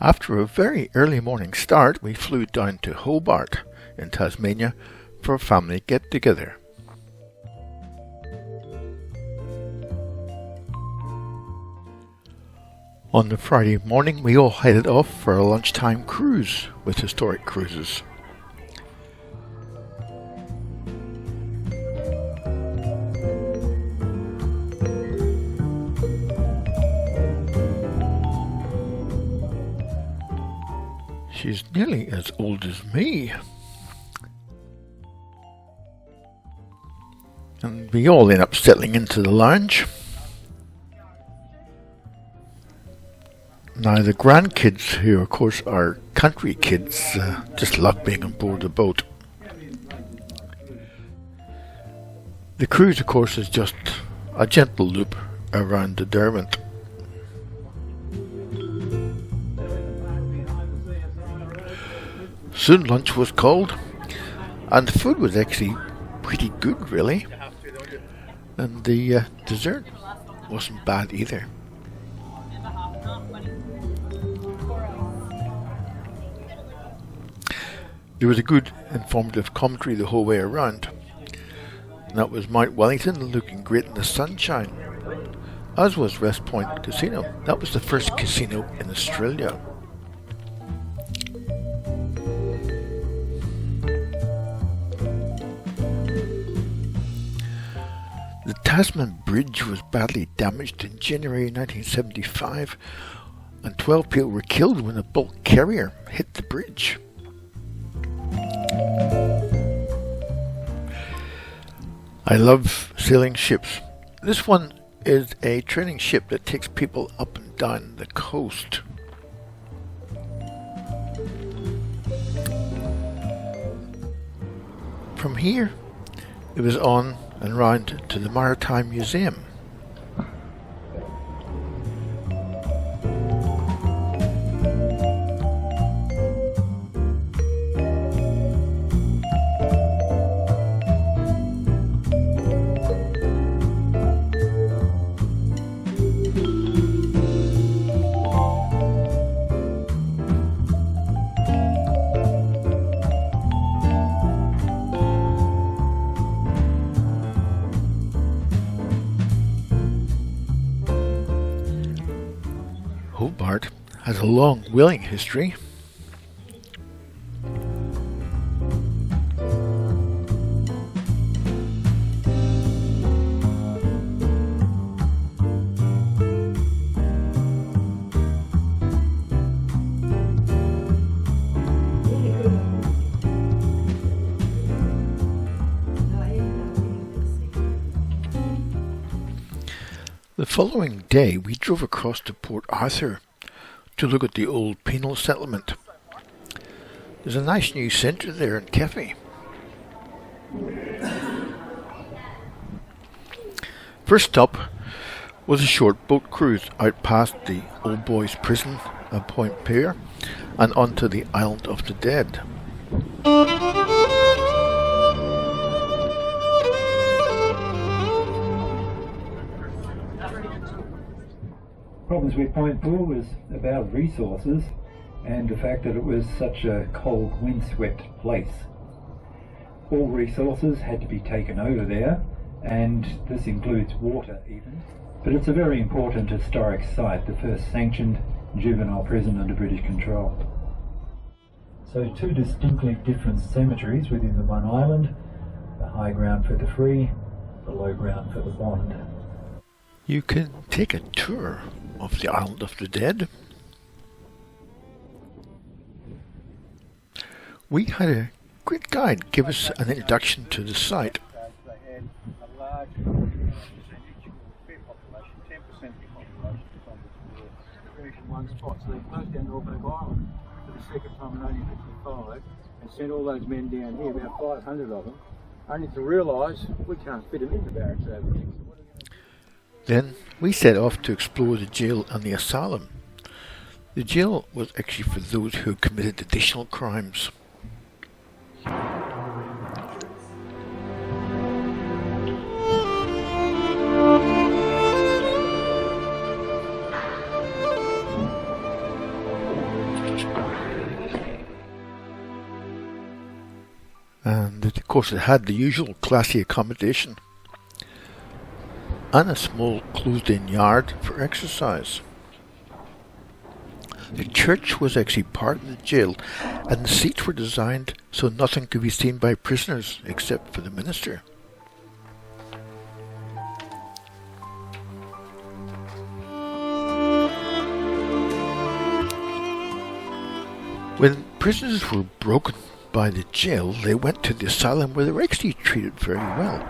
After a very early morning start, we flew down to Hobart in Tasmania for a family get-together. On the Friday morning, we all headed off for a lunchtime cruise with Historic Cruises. She's nearly as old as me. And we all end up settling into the lounge. Now the grandkids, who of course are country kids, just love being on board the boat. The cruise of course is just a gentle loop around the Derwent. Soon lunch was called, and the food was actually pretty good really, and the dessert wasn't bad either. There was a good informative commentary the whole way around, and that was Mount Wellington looking great in the sunshine, as was West Point Casino. That was the first casino in Australia. The Tasman Bridge was badly damaged in January 1975, and 12 people were killed when a bulk carrier hit the bridge. I love sailing ships. This one is a training ship that takes people up and down the coast. From here, it was on and round to the Maritime Museum. Hobart has a long whaling history. The following day we drove across to Port Arthur to look at the old penal settlement. There's a nice new centre there and cafe. First stop was a short boat cruise out past the Old Boys Prison at Point Pier and onto the Island of the Dead. Problems with Point Pier was about resources and the fact that it was such a cold, windswept place. All resources had to be taken over there, and this includes water even. But it's a very important historic site, the first sanctioned juvenile prison under British control. So two distinctly different cemeteries within the one island, the high ground for the free, the low ground for the bond. You can take a tour of the Island of the Dead. We had a great guide give us an introduction to the site. They had a large percentage of their population, 10% of the population from this finish in one spot. So they closed down Norfolk Island for the second time in 1855 and sent all those men down here, about 500 of them, only to realise we can't fit them in the barracks over here. Then we set off to explore the jail and the asylum. The jail was actually for those who committed additional crimes. And of course it had the usual classy accommodation and a small closed-in yard for exercise. The church was actually part of the jail, and the seats were designed so nothing could be seen by prisoners except for the minister. When prisoners were broken by the jail, they went to the asylum where they were actually treated very well.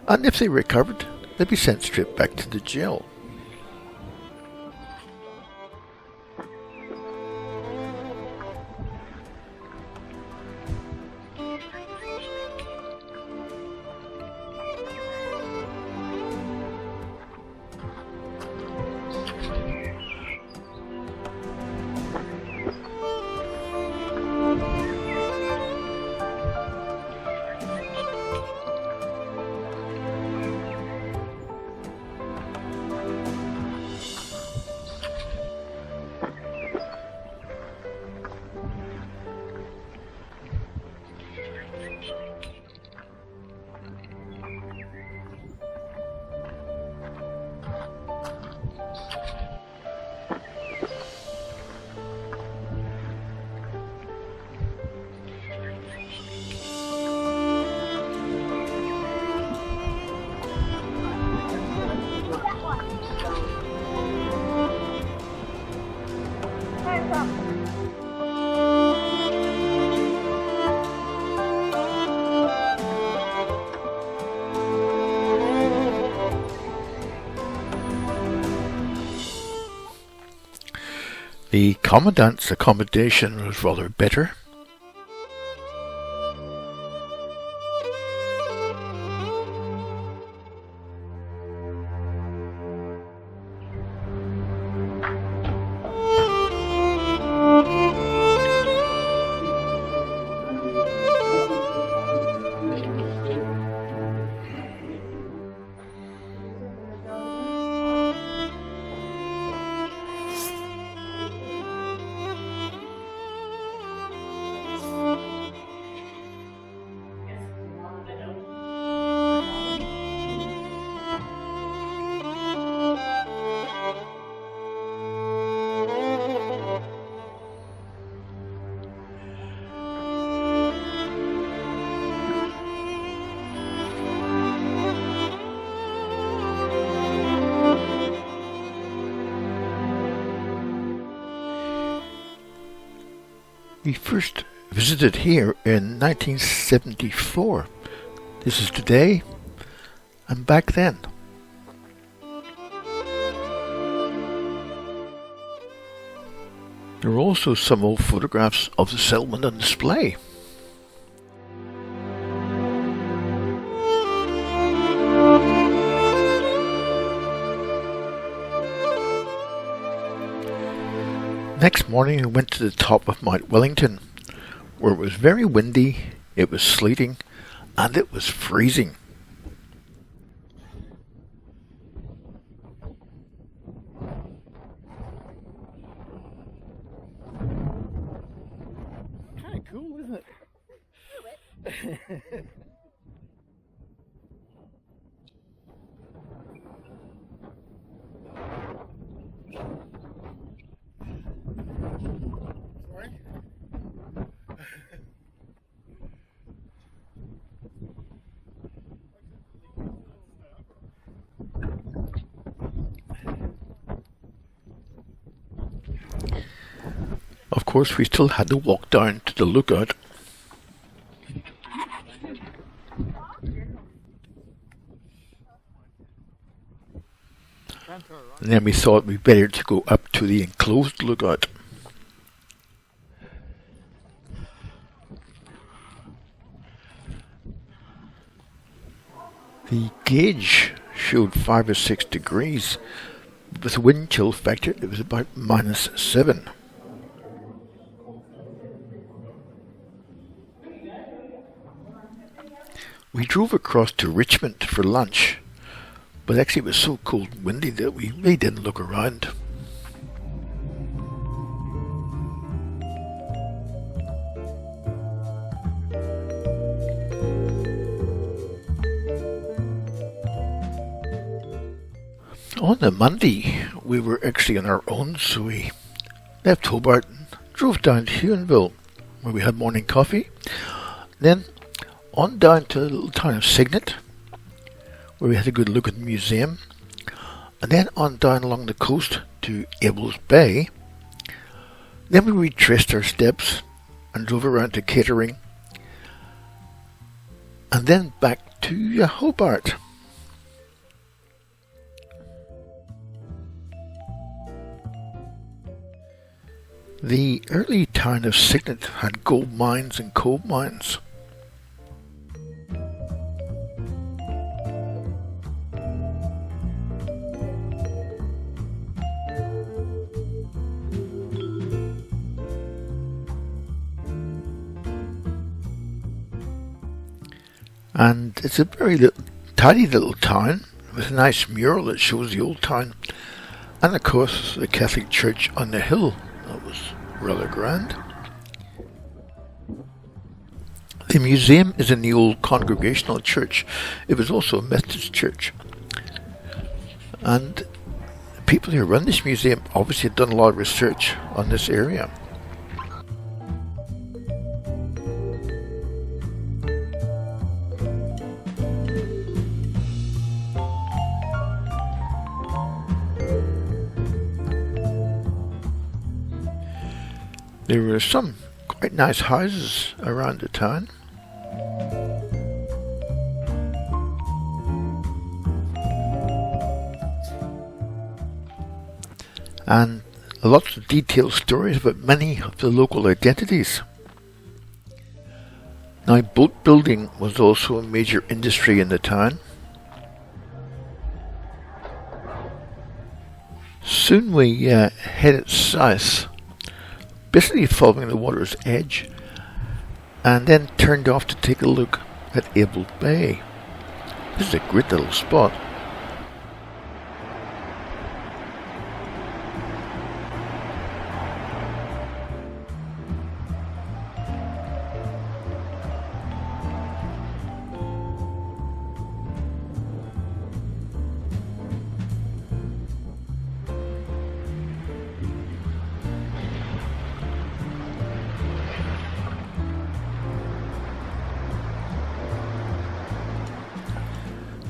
And if they recovered, they'd be sent straight back to the jail. The commandant's accommodation was rather better. We first visited here in 1974. This is today and back then. There are also some old photographs of the settlement on display. Next morning we went to the top of Mount Wellington, where it was very windy, it was sleeting, and it was freezing. Kind of cool, isn't it? Of course, we still had to walk down to the lookout. And then we thought it'd be better to go up to the enclosed lookout. The gauge showed 5 or 6 degrees. With the wind chill factor, it was about -7. We drove across to Richmond for lunch, but actually it was so cold and windy that we really didn't look around. On the Monday, we were actually on our own, so we left Hobart and drove down to Huonville, where we had morning coffee. Then on down to the little town of Cygnet, where we had a good look at the museum. And then on down along the coast to Abel's Bay. Then we retraced our steps and drove around to Kettering. And then back to Hobart. The early town of Cygnet had gold mines and coal mines. And it's a very tidy little town with a nice mural that shows the old town. And of course the Catholic church on the hill. That was rather grand. The museum is in the old Congregational church. It was also a Methodist church. And the people who run this museum obviously have done a lot of research on this area. There were some quite nice houses around the town. And lots of detailed stories about many of the local identities. Now, boat building was also a major industry in the town. Soon we headed south, basically following the water's edge, and then turned off to take a look at Abel Bay. This is a great little spot.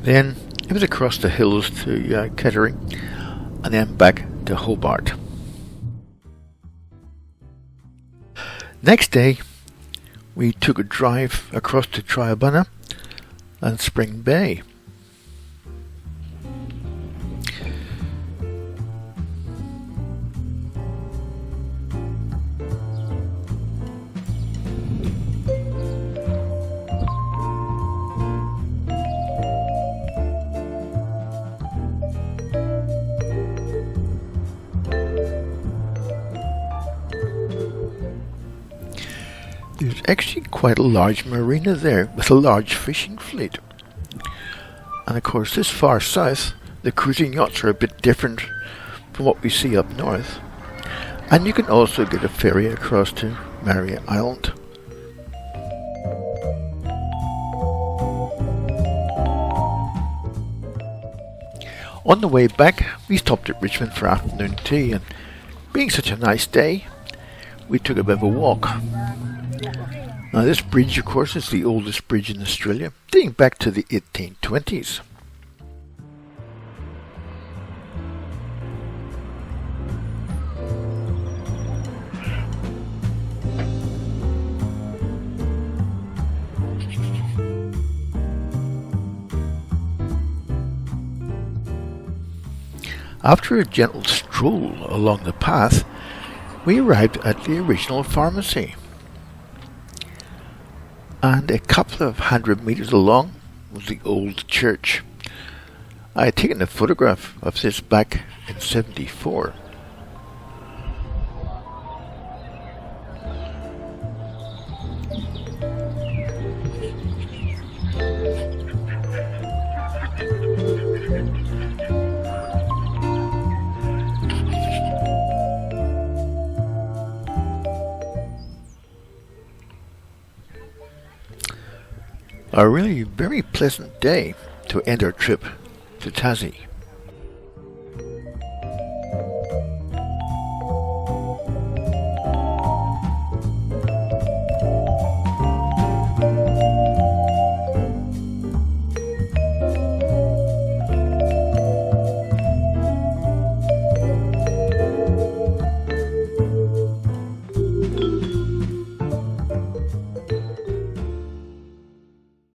Then it was across the hills to Kettering, and then back to Hobart. Next day, we took a drive across to Triabunna and Spring Bay. There's actually quite a large marina there with a large fishing fleet. And of course this far south, the cruising yachts are a bit different from what we see up north. And you can also get a ferry across to Maria Island. On the way back, we stopped at Richmond for afternoon tea, and being such a nice day, we took a bit of a walk. Now this bridge, of course, is the oldest bridge in Australia, dating back to the 1820s. After a gentle stroll along the path, we arrived at the original pharmacy. And a couple of 100 meters along was the old church. I had taken a photograph of this back in '74. A really very pleasant day to end our trip to Tassie.